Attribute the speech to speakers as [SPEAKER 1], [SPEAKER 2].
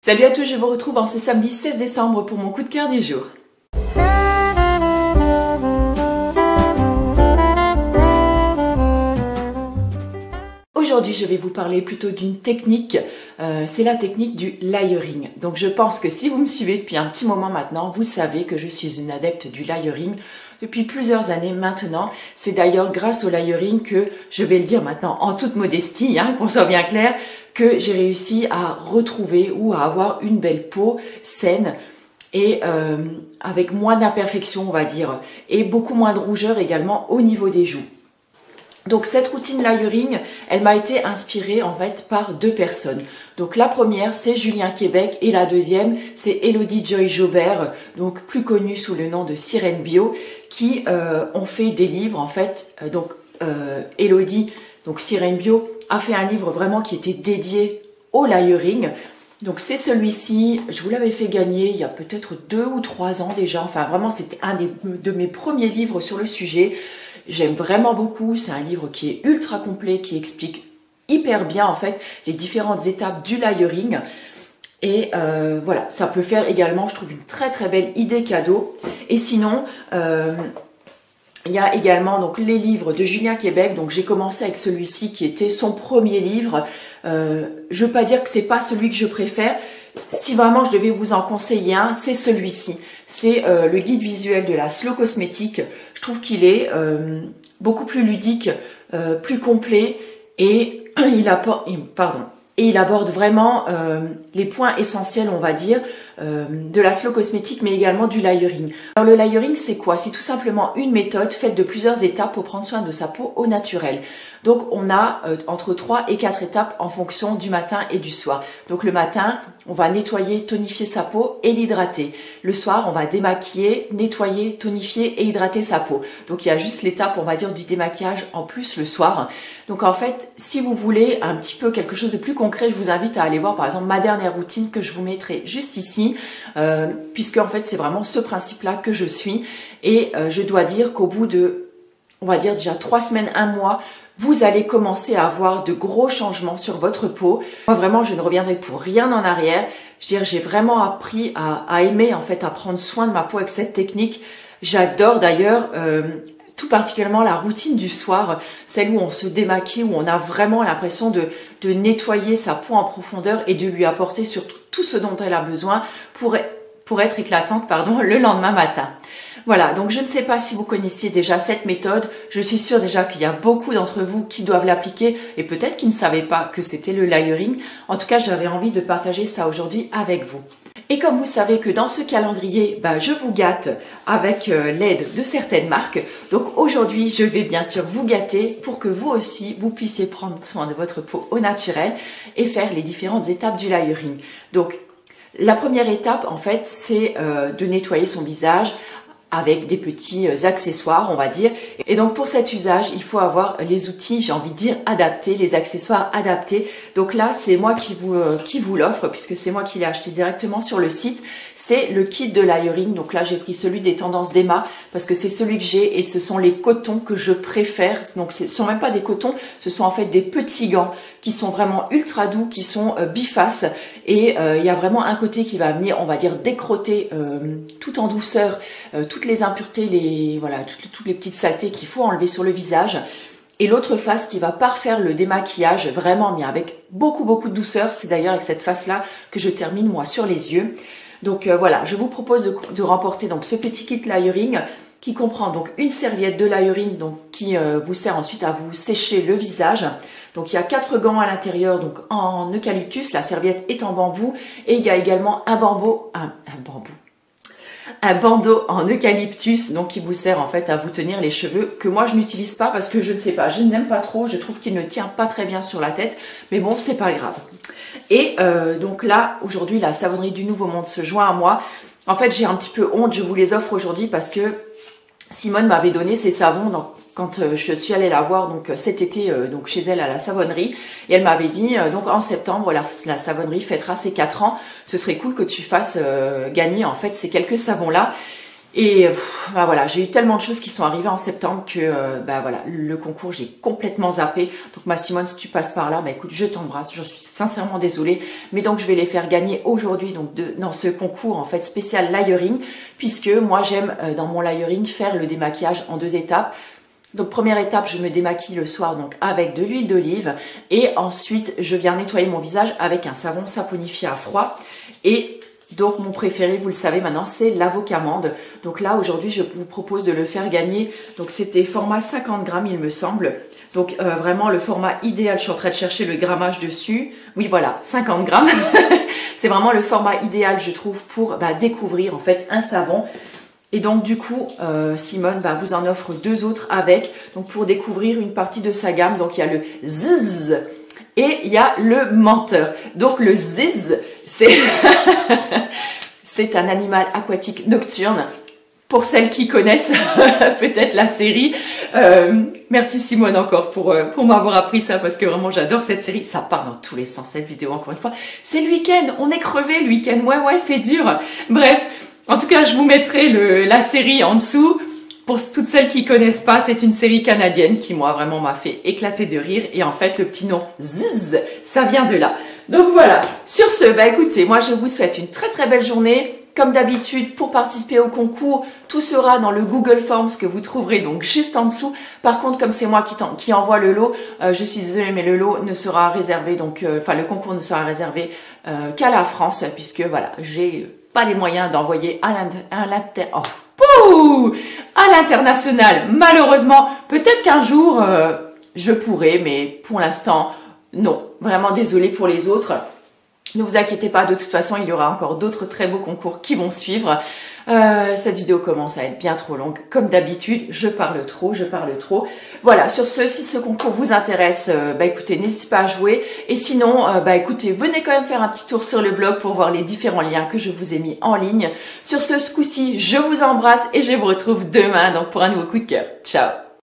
[SPEAKER 1] Salut à tous, je vous retrouve en ce samedi 16 décembre pour mon coup de cœur du jour. Aujourd'hui, je vais vous parler plutôt d'une technique, c'est la technique du layering. Donc je pense que si vous me suivez depuis un petit moment maintenant, vous savez que je suis une adepte du layering depuis plusieurs années maintenant. C'est d'ailleurs grâce au layering que, je vais le dire maintenant en toute modestie, qu'on soit bien clair, que j'ai réussi à retrouver ou à avoir une belle peau saine et avec moins d'imperfections, on va dire, et beaucoup moins de rougeur également au niveau des joues. Donc cette routine layering, elle m'a été inspirée en fait par deux personnes. Donc la première, c'est Julien Québec et la deuxième, c'est Elodie Joy Jobert, donc plus connue sous le nom de Sirène Bio, qui ont fait des livres en fait. Elodie, donc Sirène Bio, a fait un livre vraiment qui était dédié au layering. Donc c'est celui-ci, je vous l'avais fait gagner il y a peut-être 2 ou 3 ans déjà. Enfin vraiment, c'était un de mes premiers livres sur le sujet. J'aime vraiment beaucoup, c'est un livre qui est ultra complet, qui explique hyper bien en fait les différentes étapes du layering. Et voilà, ça peut faire également, je trouve, une très très belle idée cadeau. Et sinon, il y a également donc les livres de Julien Québec. Donc j'ai commencé avec celui-ci qui était son premier livre. Je veux pas dire que c'est pas celui que je préfère. Si vraiment je devais vous en conseiller un, c'est celui-ci. C'est le guide visuel de la Slow Cosmétique. Je trouve qu'il est beaucoup plus ludique, plus complet et il aborde vraiment les points essentiels, on va dire, de la Slow Cosmétique, mais également du layering. Alors le layering, c'est quoi? C'est tout simplement une méthode faite de plusieurs étapes pour prendre soin de sa peau au naturel. Donc on a entre 3 et 4 étapes en fonction du matin et du soir. Donc le matin, on va nettoyer, tonifier sa peau et l'hydrater. Le soir, on va démaquiller, nettoyer, tonifier et hydrater sa peau. Donc il y a juste l'étape, on va dire, du démaquillage en plus le soir. Donc en fait, si vous voulez un petit peu quelque chose de plus concret, je vous invite à aller voir par exemple ma dernière routine que je vous mettrai juste ici, puisque en fait c'est vraiment ce principe-là que je suis. Et je dois dire qu'au bout de, on va dire déjà 3 semaines, 1 mois, vous allez commencer à avoir de gros changements sur votre peau. Moi vraiment, je ne reviendrai pour rien en arrière. Je veux dire, j'ai vraiment appris à aimer en fait, à prendre soin de ma peau avec cette technique. J'adore d'ailleurs tout particulièrement la routine du soir, celle où on se démaquille, où on a vraiment l'impression de nettoyer sa peau en profondeur et de lui apporter surtout tout ce dont elle a besoin pour être éclatante, le lendemain matin. Voilà, donc je ne sais pas si vous connaissiez déjà cette méthode. Je suis sûre déjà qu'il y a beaucoup d'entre vous qui doivent l'appliquer et peut-être qui ne savaient pas que c'était le layering. En tout cas, j'avais envie de partager ça aujourd'hui avec vous. Et comme vous savez que dans ce calendrier, je vous gâte avec l'aide de certaines marques. Donc aujourd'hui, je vais bien sûr vous gâter pour que vous aussi, vous puissiez prendre soin de votre peau au naturel et faire les différentes étapes du layering. Donc la première étape, en fait, c'est de nettoyer son visage avec des petits accessoires, on va dire. Et donc pour cet usage, il faut avoir les outils, j'ai envie de dire, adaptés, les accessoires adaptés. Donc là, c'est moi qui vous l'offre, puisque c'est moi qui l'ai acheté directement sur le site. C'est le kit de layering. Donc là, j'ai pris celui des tendances d'Emma, parce que c'est celui que j'ai et ce sont les cotons que je préfère. Donc ce sont même pas des cotons, ce sont en fait des petits gants qui sont vraiment ultra doux, qui sont bifaces. Et il y a vraiment un côté qui va venir, on va dire, décrotter tout en douceur, toutes les impuretés, toutes les petites saletés qu'il faut enlever sur le visage. Et l'autre face qui va parfaire le démaquillage, vraiment, mais avec beaucoup de douceur. C'est d'ailleurs avec cette face-là que je termine moi sur les yeux. Donc voilà, je vous propose de remporter donc ce petit kit layering qui comprend donc une serviette de layering donc qui vous sert ensuite à vous sécher le visage. Donc il y a 4 gants à l'intérieur donc en eucalyptus, la serviette est en bambou et il y a également un bandeau en eucalyptus donc qui vous sert en fait à vous tenir les cheveux, que moi je n'utilise pas parce que je ne sais pas, je n'aime pas trop, je trouve qu'il ne tient pas très bien sur la tête, mais bon, c'est pas grave. Et donc là, aujourd'hui, la savonnerie du Nouveau Monde se joint à moi. En fait, j'ai un petit peu honte, je vous les offre aujourd'hui parce que Simone m'avait donné ses savons quand je suis allée la voir donc cet été donc chez elle à la savonnerie, et elle m'avait dit donc en septembre la savonnerie fêtera ses 4 ans, ce serait cool que tu fasses gagner en fait ces quelques savons là. Et bah voilà, j'ai eu tellement de choses qui sont arrivées en septembre que bah voilà, le concours j'ai complètement zappé. Donc ma Simone, si tu passes par là, bah écoute, je t'embrasse, je suis sincèrement désolée, mais donc je vais les faire gagner aujourd'hui donc dans ce concours en fait spécial layering, puisque moi j'aime dans mon layering faire le démaquillage en 2 étapes. Donc première étape, je me démaquille le soir donc avec de l'huile d'olive et ensuite je viens nettoyer mon visage avec un savon saponifié à froid. Et donc mon préféré, vous le savez maintenant, c'est l'avocat amande. Donc là aujourd'hui, je vous propose de le faire gagner. Donc c'était format 50 grammes il me semble. Donc vraiment le format idéal, je suis en train de chercher le grammage dessus. Oui voilà, 50 grammes. C'est vraiment le format idéal je trouve pour découvrir en fait un savon. Et donc du coup, Simone vous en offre 2 autres avec, donc pour découvrir une partie de sa gamme. Donc il y a le Ziz et il y a le menteur. Donc le Ziz, c'est c'est un animal aquatique nocturne. Pour celles qui connaissent peut-être la série, merci Simone encore pour m'avoir appris ça parce que vraiment j'adore cette série. Ça part dans tous les sens cette vidéo encore une fois. C'est le week-end, on est crevé le week-end. Ouais c'est dur. Bref. En tout cas, je vous mettrai la série en dessous. Pour toutes celles qui connaissent pas, c'est une série canadienne qui, moi, vraiment m'a fait éclater de rire. Et en fait, le petit nom Ziz, ça vient de là. Donc voilà. Sur ce, écoutez, moi, je vous souhaite une très très belle journée. Comme d'habitude, pour participer au concours, tout sera dans le Google Forms que vous trouverez donc juste en dessous. Par contre, comme c'est moi qui envoie le lot, je suis désolée, mais le lot ne sera réservé, donc, le concours ne sera réservé qu'à la France, puisque voilà, j'ai pas les moyens d'envoyer à l'international. Malheureusement, peut-être qu'un jour, je pourrai, mais pour l'instant, non. Vraiment désolée pour les autres. Ne vous inquiétez pas, de toute façon, il y aura encore d'autres très beaux concours qui vont suivre. Cette vidéo commence à être bien trop longue. Comme d'habitude, je parle trop. Voilà, sur ce, si ce concours vous intéresse, écoutez, n'hésitez pas à jouer. Et sinon, écoutez, venez quand même faire un petit tour sur le blog pour voir les différents liens que je vous ai mis en ligne. Sur ce coup-ci, je vous embrasse et je vous retrouve demain donc pour un nouveau coup de cœur. Ciao!